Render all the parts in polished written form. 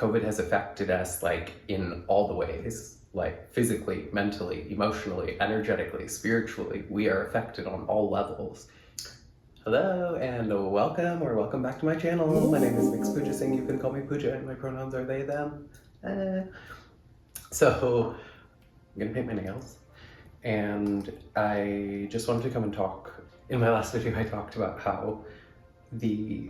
COVID has affected us like in all the ways, like physically, mentally, emotionally, energetically, spiritually. We are affected on all levels. Hello and welcome back to my channel. My name is Puja Singh. You can call me Puja and my pronouns are they, them. So I'm gonna paint my nails, and I just wanted to come and talk. In my last video I talked about how the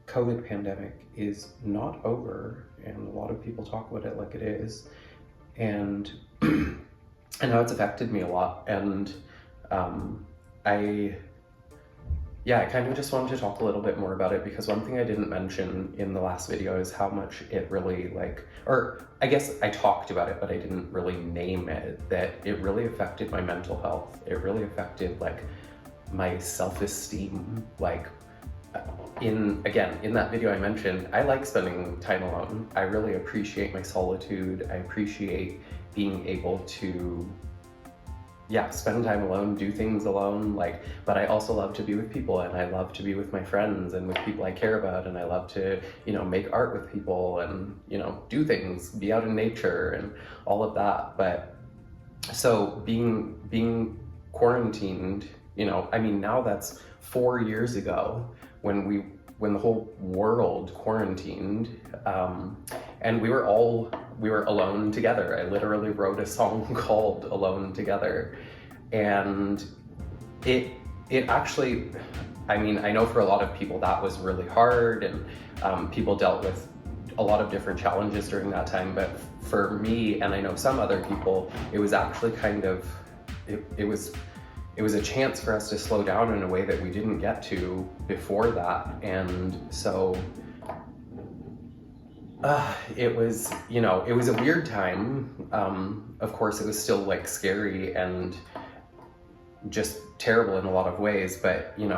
COVID pandemic is not over, and a lot of people talk about it like it is, and how it's affected me a lot. And I kind of just wanted to talk a little bit more about it, because one thing I didn't mention in the last video is how much it really or I guess I talked about it, but I didn't really name it, that it really affected my mental health. It really affected my self-esteem. In that video I mentioned, I like spending time alone. I really appreciate my solitude. I appreciate being able to spend time alone, do things alone, but I also love to be with people, and I love to be with my friends and with people I care about, and I love to, make art with people and, do things, be out in nature and all of that. But so being quarantined, now that's 4 years ago when the whole world quarantined, and we were alone together. I literally wrote a song called Alone Together, and it actually, I know for a lot of people that was really hard, and people dealt with a lot of different challenges during that time. But for me, and I know some other people, it was actually it was a chance for us to slow down in a way that we didn't get to before that. And so it was a weird time. Of course, it was still scary and just terrible in a lot of ways, but in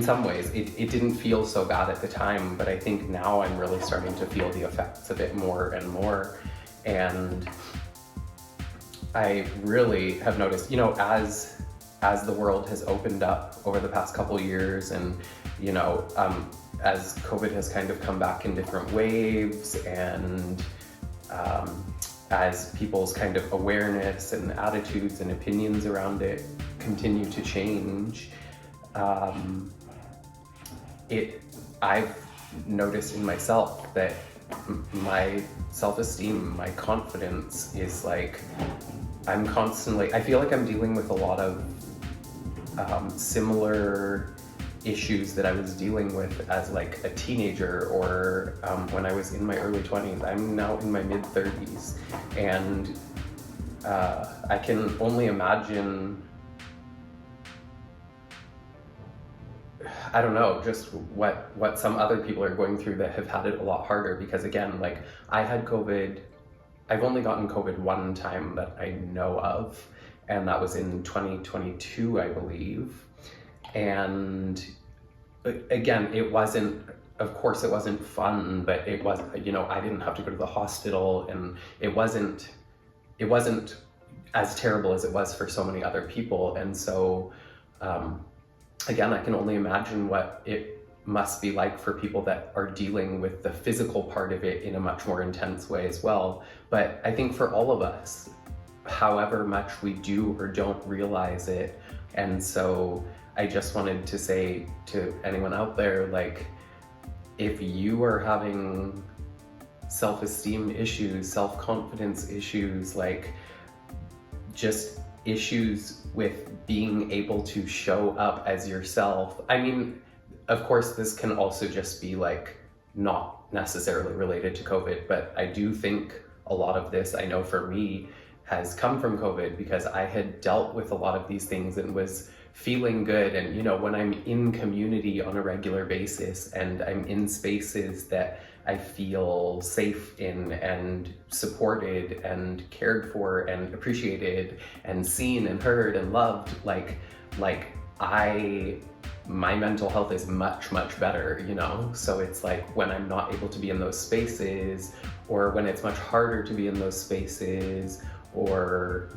some ways it didn't feel so bad at the time. But I think now I'm really starting to feel the effects of it more and more. And I really have noticed, as the world has opened up over the past couple years, and as COVID has kind of come back in different waves, and as people's kind of awareness and attitudes and opinions around it continue to change, I've noticed in myself that my self-esteem, my confidence is I feel like I'm dealing with a lot of similar issues that I was dealing with as a teenager, or when I was in my early 20s. I'm now in my mid 30s, and I can only imagine, I don't know, just what some other people are going through that have had it a lot harder. Because again, I had COVID. I've only gotten COVID one time that I know of, and that was in 2022, I believe. And again, of course it wasn't fun, but it was, I didn't have to go to the hospital, and it wasn't as terrible as it was for so many other people. And so, again, I can only imagine what it must be like for people that are dealing with the physical part of it in a much more intense way as well. But I think for all of us, however much we do or don't realize it. And so I just wanted to say to anyone out there, if you are having self-esteem issues, self-confidence issues, just issues with being able to show up as yourself. Of course, this can also just be not necessarily related to COVID, but I do think a lot of this, I know for me, has come from COVID, because I had dealt with a lot of these things and was feeling good. And when I'm in community on a regular basis, and I'm in spaces that I feel safe in, and supported and cared for and appreciated and seen and heard and loved, my mental health is much, much better, So it's when I'm not able to be in those spaces, or when it's much harder to be in those spaces, or,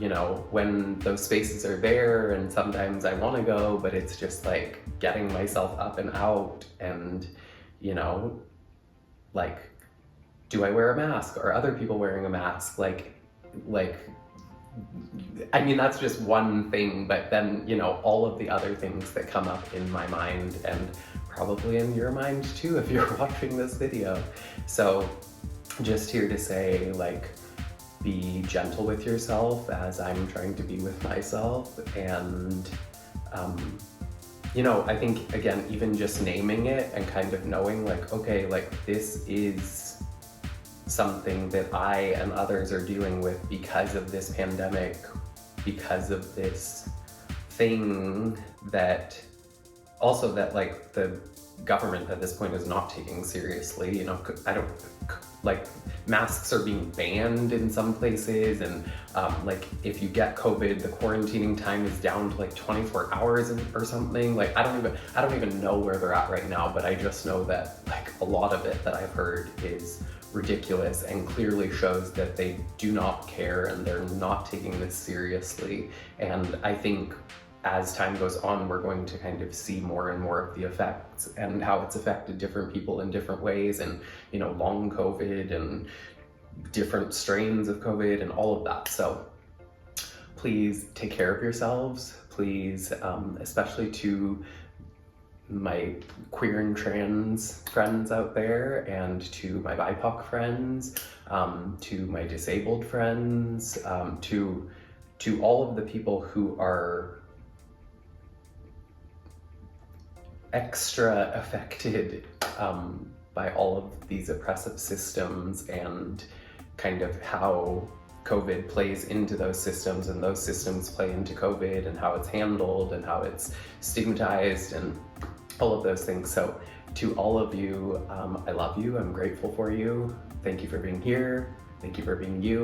when those spaces are there and sometimes I want to go, but it's just getting myself up and out, and, you know, like, do I wear a mask? Are other people wearing a mask? Like, I mean, that's just one thing, but then, you know, all of the other things that come up in my mind, and probably in your mind too, if you're watching this video. So just here to say, like, be gentle with yourself as I'm trying to be with myself. And, you know, I think, again, even just naming it and kind of knowing, like, okay, like, this is something that I and others are dealing with because of this pandemic, because of this thing that also that, like, the government at this point is not taking seriously. You know, I don't, like, masks are being banned in some places, and like, if you get COVID, the quarantining time is down to like 24 hours or something. Like, I don't even know where they're at right now, but I just know that, like, a lot of it that I've heard is ridiculous and clearly shows that they do not care and they're not taking this seriously. And I think as time goes on, we're going to kind of see more and more of the effects and how it's affected different people in different ways, and, you know, long COVID and different strains of COVID and all of that. So please take care of yourselves. Please, especially to my queer and trans friends out there, and to my BIPOC friends, to my disabled friends, to all of the people who are extra affected by all of these oppressive systems, and kind of how COVID plays into those systems, and those systems play into COVID, and how it's handled and how it's stigmatized and all of those things. So to all of you, I love you. I'm grateful for you. Thank you for being here. Thank you for being you.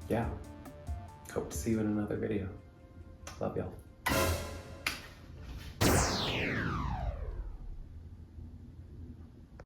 Yeah, hope to see you in another video. Love y'all.